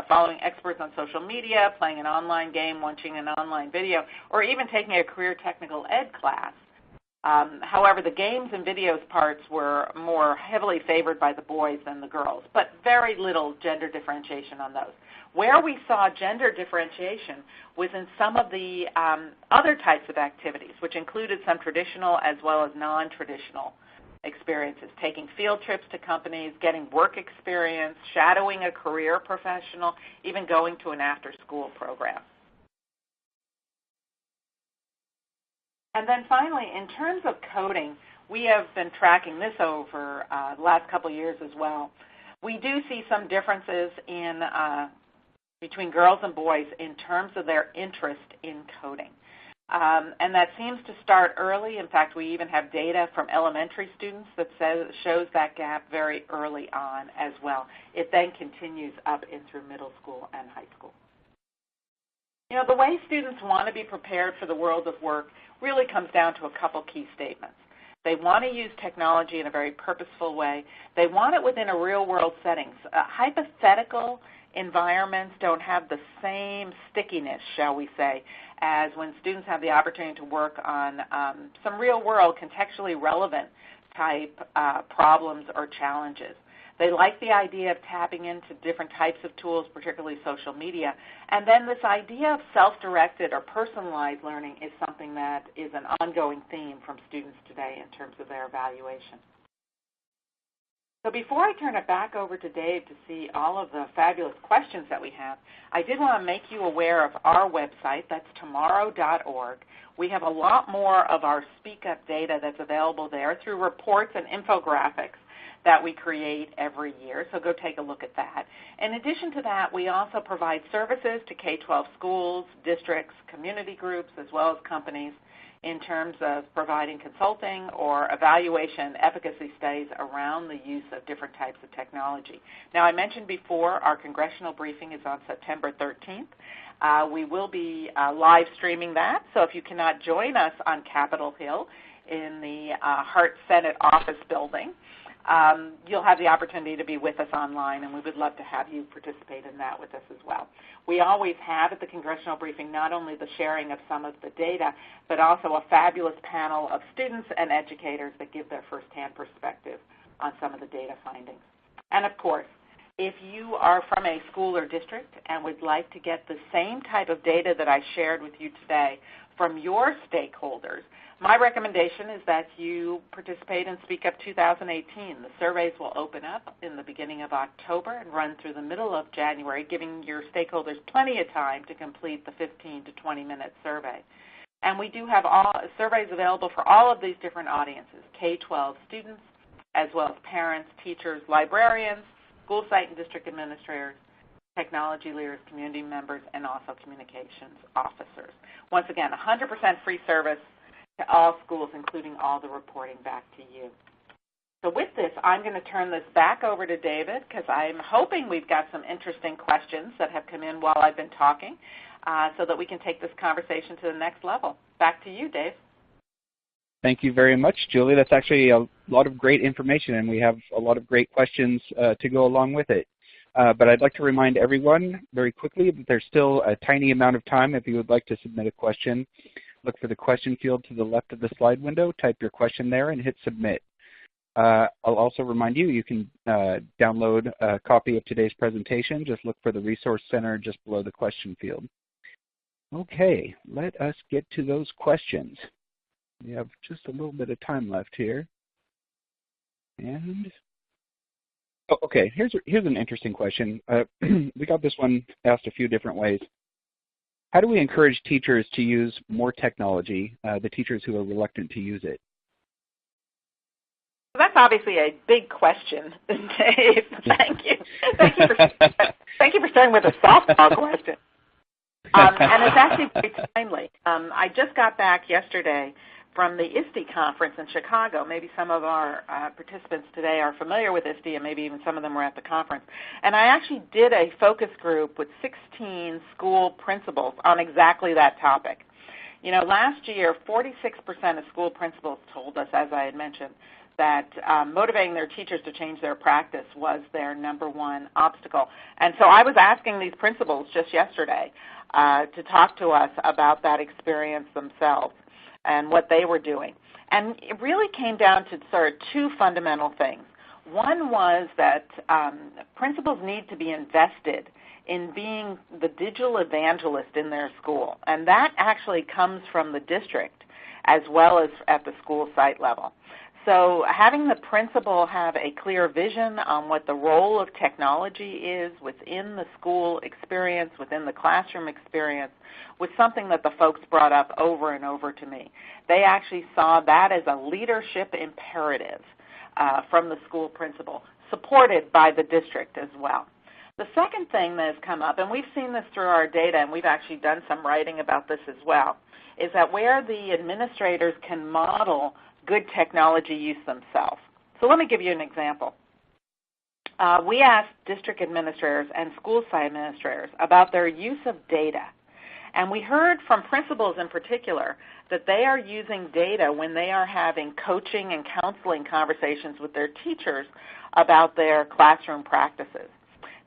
following experts on social media, playing an online game, watching an online video, or even taking a career technical ed class. However, the games and videos parts were more heavily favored by the boys than the girls, but very little gender differentiation on those. Where we saw gender differentiation was in some of the other types of activities, which included some traditional as well as non-traditional experiences, taking field trips to companies, getting work experience, shadowing a career professional, even going to an after-school program. And then finally, in terms of coding, we have been tracking this over the last couple of years as well. We do see some differences between girls and boys in terms of their interest in coding. And that seems to start early. In fact, we even have data from elementary students that shows that gap very early on as well. It then continues up in through middle school and high school. You know, the way students want to be prepared for the world of work really comes down to a couple key statements. They want to use technology in a very purposeful way. They want it within a real-world setting. Hypothetical environments don't have the same stickiness, shall we say, as when students have the opportunity to work on some real-world, contextually relevant type problems or challenges. They like the idea of tapping into different types of tools, particularly social media. And then this idea of self-directed or personalized learning is something that is an ongoing theme from students today in terms of their evaluation. So before I turn it back over to Dave to see all of the fabulous questions that we have, I did want to make you aware of our website. That's tomorrow.org. We have a lot more of our Speak Up data that's available there through reports and infographics that we create every year, so go take a look at that. In addition to that, we also provide services to K-12 schools, districts, community groups, as well as companies in terms of providing consulting or evaluation efficacy studies around the use of different types of technology. Now, I mentioned before our congressional briefing is on September 13th. We will be live streaming that, so if you cannot join us on Capitol Hill in the Hart Senate office building, you'll have the opportunity to be with us online, and we would love to have you participate in that with us as well. We always have at the congressional briefing not only the sharing of some of the data, but also a fabulous panel of students and educators that give their firsthand perspective on some of the data findings. And of course, if you are from a school or district and would like to get the same type of data that I shared with you today from your stakeholders, my recommendation is that you participate in Speak Up 2018. The surveys will open up in the beginning of October and run through the middle of January, giving your stakeholders plenty of time to complete the 15 to 20-minute survey. And we do have surveys available for all of these different audiences, K-12 students, as well as parents, teachers, librarians, school site and district administrators, technology leaders, community members, and also communications officers. Once again, 100% free service to all schools, including all the reporting back to you. So with this, I'm going to turn this back over to David because I'm hoping we've got some interesting questions that have come in while I've been talking so that we can take this conversation to the next level. Back to you, Dave. Thank you very much, Julie. That's actually a lot of great information, and we have a lot of great questions to go along with it. But I'd like to remind everyone very quickly that there's still a tiny amount of time if you would like to submit a question. Look for the question field to the left of the slide window, type your question there, and hit submit. I'll also remind you, you can download a copy of today's presentation. Just look for the Resource Center just below the question field. Okay, let us get to those questions. We have just a little bit of time left here. And okay, here's an interesting question. We got this one asked a few different ways. How do we encourage teachers to use more technology, the teachers who are reluctant to use it? That's obviously a big question, Dave. Thank you. Thank you for starting with a softball question. And it's actually very timely. I just got back yesterday from the ISTE conference in Chicago. Maybe some of our participants today are familiar with ISTE, and maybe even some of them were at the conference. And I actually did a focus group with 16 school principals on exactly that topic. You know, last year, 46% of school principals told us, as I had mentioned, that motivating their teachers to change their practice was their number one obstacle. And so I was asking these principals just yesterday to talk to us about that experience themselves and what they were doing. And it really came down to sort of two fundamental things. One was that principals need to be invested in being the digital evangelist in their school. And that actually comes from the district as well as at the school site level. So having the principal have a clear vision on what the role of technology is within the school experience, within the classroom experience, was something that the folks brought up over and over to me. They actually saw that as a leadership imperative from the school principal, supported by the district as well. The second thing that has come up, and we've seen this through our data, and we've actually done some writing about this as well, is that where the administrators can model good technology use themselves. So let me give you an example. We asked district administrators and school site administrators about their use of data. And we heard from principals in particular that they are using data when they are having coaching and counseling conversations with their teachers about their classroom practices.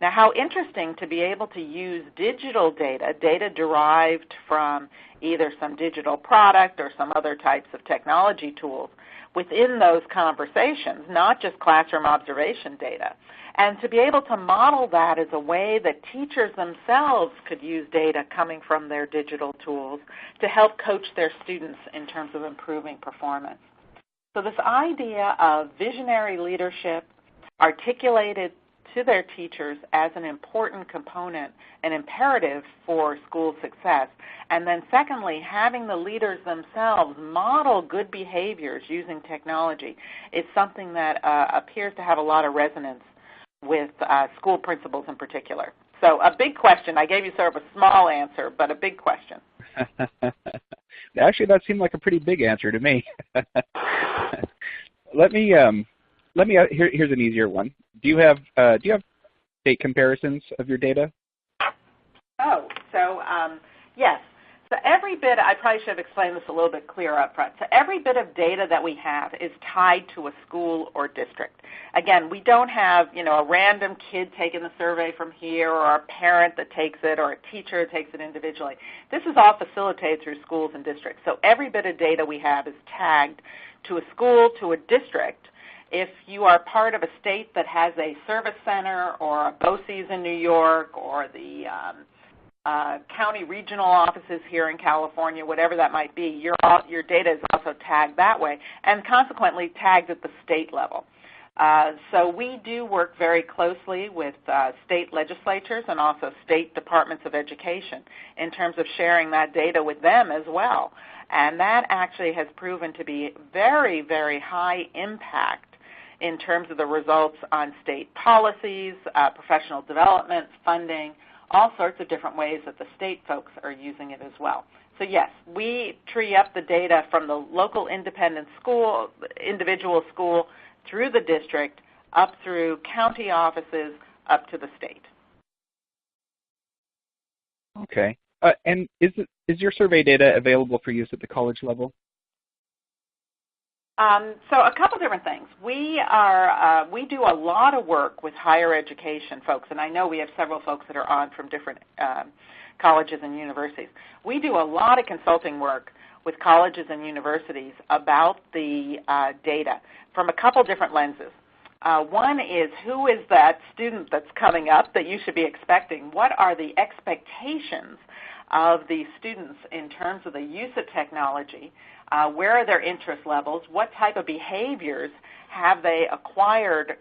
Now, how interesting to be able to use digital data, data derived from either some digital product or some other types of technology tools within those conversations, not just classroom observation data, and to be able to model that as a way that teachers themselves could use data coming from their digital tools to help coach their students in terms of improving performance. So this idea of visionary leadership articulated to their teachers as an important component, an imperative for school success. And then secondly, having the leaders themselves model good behaviors using technology is something that appears to have a lot of resonance with school principals in particular. So a big question. I gave you sort of a small answer, but a big question. Actually, that seemed like a pretty big answer to me. Here's an easier one. Do you have state comparisons of your data? Yes. So every bit, I probably should have explained this a little bit clearer up front. So every bit of data that we have is tied to a school or district. Again, we don't have, a random kid taking the survey from here or a parent that takes it or a teacher that takes it individually. This is all facilitated through schools and districts. So every bit of data we have is tagged to a school, to a district. If you are part of a state that has a service center or a BOCES in New York or the county regional offices here in California, whatever that might be, your data is also tagged that way and consequently tagged at the state level. So we do work very closely with state legislatures and also state departments of education in terms of sharing that data with them as well. And that actually has proven to be very, very high impact in terms of the results on state policies, professional development, funding, all sorts of different ways that the state folks are using it as well. So yes, we tree up the data from the local independent school, individual school, through the district, up through county offices, up to the state. Okay. And is your survey data available for use at the college level? So a couple different things. We do a lot of work with higher education folks, and I know we have several folks that are on from different colleges and universities. We do a lot of consulting work with colleges and universities about the data from a couple different lenses. One is, who is that student that's coming up that you should be expecting? What are the expectations of the students in terms of the use of technology? Where are their interest levels? What type of behaviors have they acquired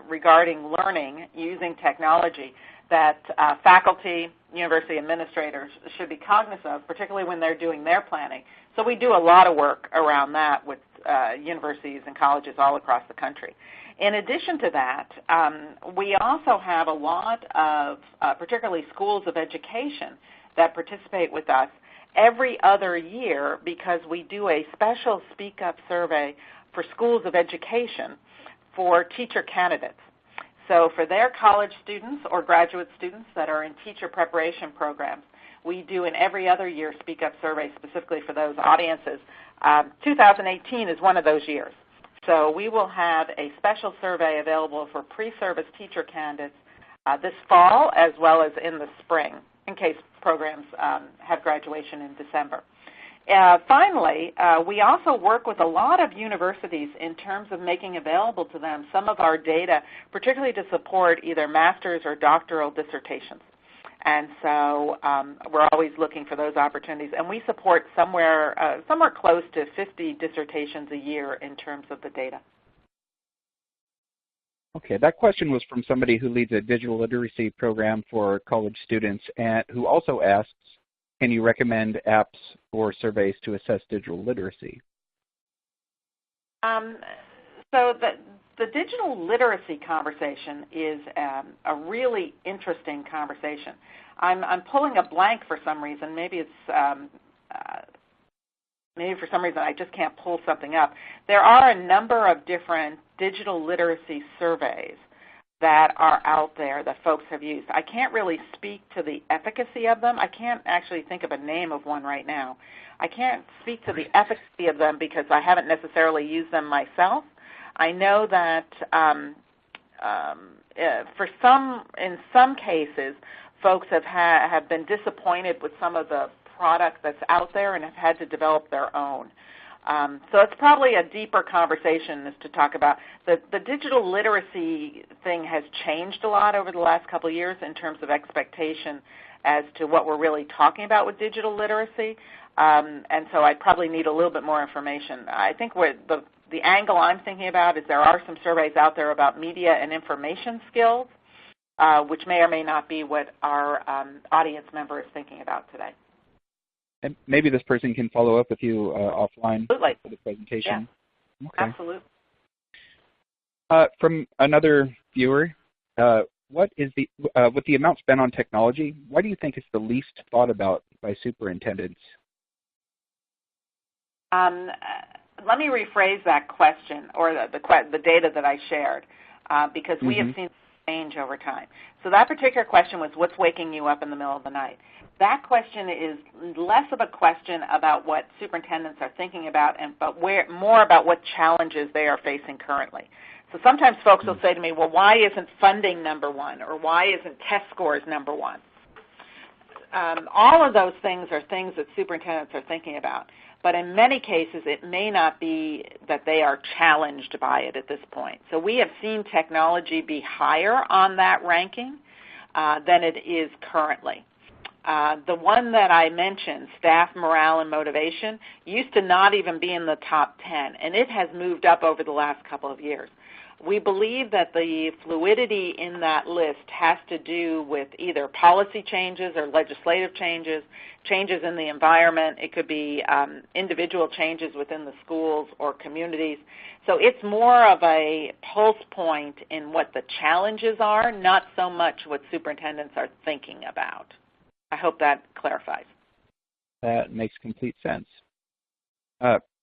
regarding learning using technology that faculty, university administrators should be cognizant of, particularly when they're doing their planning? So we do a lot of work around that with universities and colleges all across the country. In addition to that, we also have a lot of, particularly schools of education, that participate with us every other year because we do a special Speak Up survey for schools of education for teacher candidates. So for their college students or graduate students that are in teacher preparation programs, we do an every other year Speak Up survey specifically for those audiences. 2018 is one of those years. So we will have a special survey available for pre-service teacher candidates this fall as well as in the spring, in case programs have graduation in December. Finally, we also work with a lot of universities in terms of making available to them some of our data, particularly to support either master's or doctoral dissertations. And so we're always looking for those opportunities. And we support somewhere close to 50 dissertations a year in terms of the data. Okay, that question was from somebody who leads a digital literacy program for college students and who also asks, can you recommend apps or surveys to assess digital literacy? So the digital literacy conversation is a really interesting conversation. I'm pulling a blank for some reason. Maybe it's maybe for some reason I just can't pull something up. There are a number of different digital literacy surveys that are out there that folks have used. I can't really speak to the efficacy of them. I can't actually think of a name of one right now. I can't speak to the efficacy of them because I haven't necessarily used them myself. I know that in some cases, folks have been disappointed with some of the product that's out there and have had to develop their own. So it's probably a deeper conversation is to talk about. The digital literacy thing has changed a lot over the last couple of years in terms of expectation as to what we're really talking about with digital literacy. And so I probably need a little bit more information. I think the angle I'm thinking about is there are some surveys out there about media and information skills, which may or may not be what our audience member is thinking about today. And maybe this person can follow up with you offline Absolutely. for the presentation. Yeah. Okay. Absolutely. From another viewer, what is with the amount spent on technology, what do you think is the least thought about by superintendents? Let me rephrase that question, or the data that I shared, because we have seen change over time. So that particular question was, what's waking you up in the middle of the night? That question is less of a question about what superintendents are thinking about, but more about what challenges they are facing currently. So sometimes folks will say to me, well, why isn't funding number one, or why isn't test scores number one? All of those things are things that superintendents are thinking about. But in many cases, it may not be that they are challenged by it at this point. So we have seen technology be higher on that ranking than it is currently. The one that I mentioned, staff morale and motivation, used to not even be in the top 10, and it has moved up over the last couple of years. We believe that the fluidity in that list has to do with either policy changes or legislative changes, changes in the environment. It could be individual changes within the schools or communities. So it's more of a pulse point in what the challenges are, not so much what superintendents are thinking about. I hope that clarifies. That makes complete sense.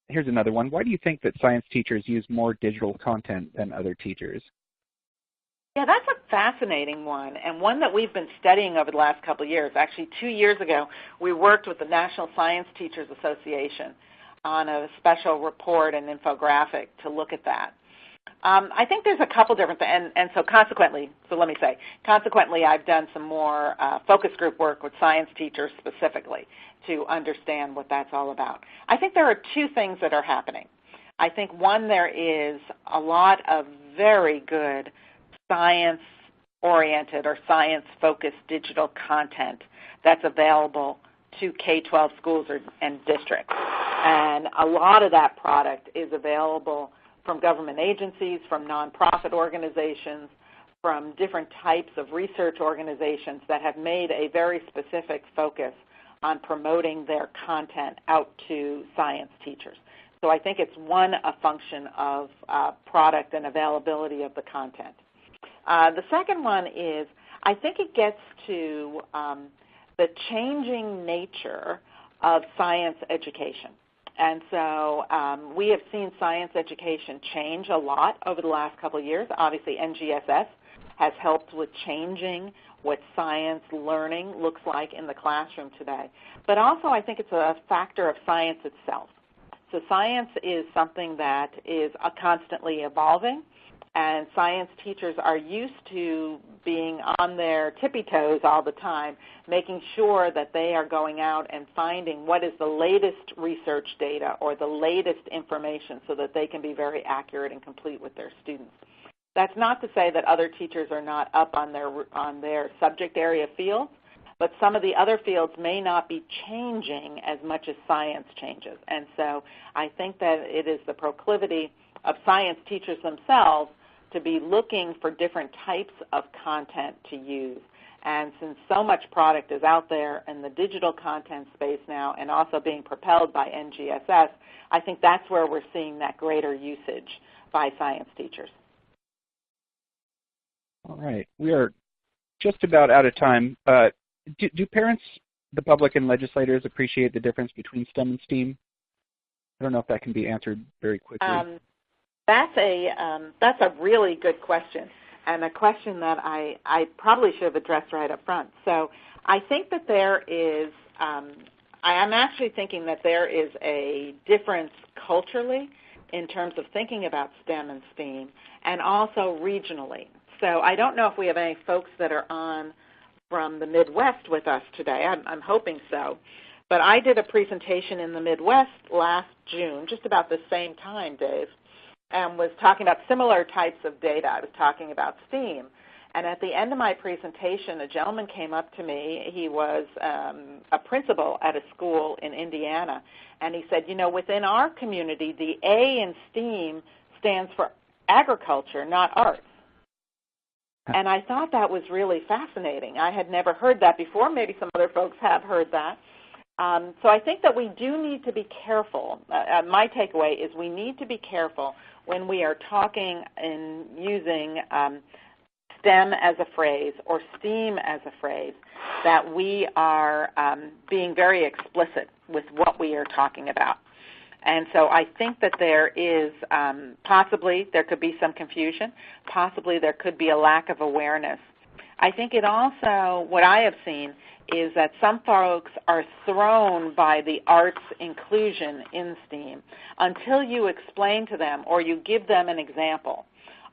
Here's another one. Why do you think that science teachers use more digital content than other teachers? Yeah, that's a fascinating one, and one that we've been studying over the last couple of years. Actually, 2 years ago, we worked with the National Science Teachers Association on a special report and infographic to look at that. I think there's a couple different things, and so consequently, I've done some more focus group work with science teachers specifically to understand what that's all about. I think there are two things that are happening. I think, one, there is a lot of very good science-oriented or science-focused digital content that's available to K-12 schools and districts. And a lot of that product is available from government agencies, from nonprofit organizations, from different types of research organizations that have made a very specific focus on promoting their content out to science teachers. So I think it's, one, a function of product and availability of the content. The second one is, I think it gets to the changing nature of science education. And so we have seen science education change a lot over the last couple of years. Obviously, NGSS has helped with changing what science learning looks like in the classroom today. But also, I think it's a factor of science itself. So science is something that is constantly evolving, and science teachers are used to being on their tippy toes all the time, making sure that they are going out and finding what is the latest research data or the latest information so that they can be very accurate and complete with their students. That's not to say that other teachers are not up on their subject area fields, but some of the other fields may not be changing as much as science changes. And so I think that it is the proclivity of science teachers themselves to be looking for different types of content to use. And since so much product is out there in the digital content space now and also being propelled by NGSS, I think that's where we're seeing that greater usage by science teachers. All right. We are just about out of time. Do parents, the public, and legislators appreciate the difference between STEM and STEAM? I don't know if that can be answered very quickly. That's a really good question. and a question that I probably should have addressed right up front. So I think that there is, I'm actually thinking that there is a difference culturally in terms of thinking about STEM and STEAM, and also regionally. So I don't know if we have any folks that are on from the Midwest with us today. I'm hoping so. But I did a presentation in the Midwest last June, just about the same time, Dave, and was talking about similar types of data. I was talking about STEAM. And at the end of my presentation, a gentleman came up to me. He was a principal at a school in Indiana. And he said, you know, within our community, the A in STEAM stands for agriculture, not arts. And I thought that was really fascinating. I had never heard that before. Maybe some other folks have heard that. So I think that we do need to be careful. My takeaway is we need to be careful when we are talking and using STEM as a phrase or STEAM as a phrase, that we are being very explicit with what we are talking about. And so I think that there is possibly there could be some confusion. Possibly there could be a lack of awareness. I think it also, what I have seen, is that some folks are thrown by the arts inclusion in STEAM until you explain to them or you give them an example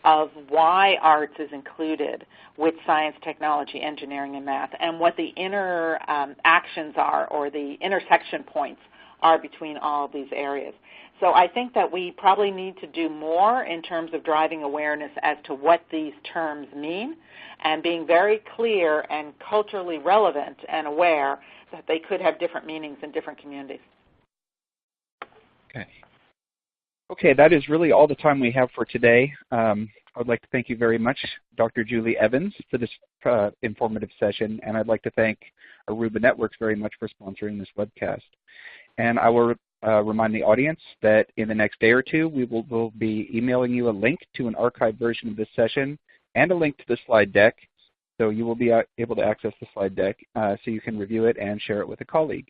of why arts is included with science, technology, engineering, and math, and what the inner actions are or the intersection points are between all of these areas. So I think that we probably need to do more in terms of driving awareness as to what these terms mean and being very clear and culturally relevant and aware that they could have different meanings in different communities. Okay, that is really all the time we have for today. I would like to thank you very much, Dr. Julie Evans, for this informative session, and I'd like to thank Aruba Networks very much for sponsoring this webcast. And I will remind the audience that in the next day or two, we will be emailing you a link to an archived version of this session and a link to the slide deck, so you will be able to access the slide deck so you can review it and share it with a colleague.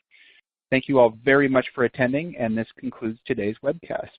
Thank you all very much for attending, and this concludes today's webcast.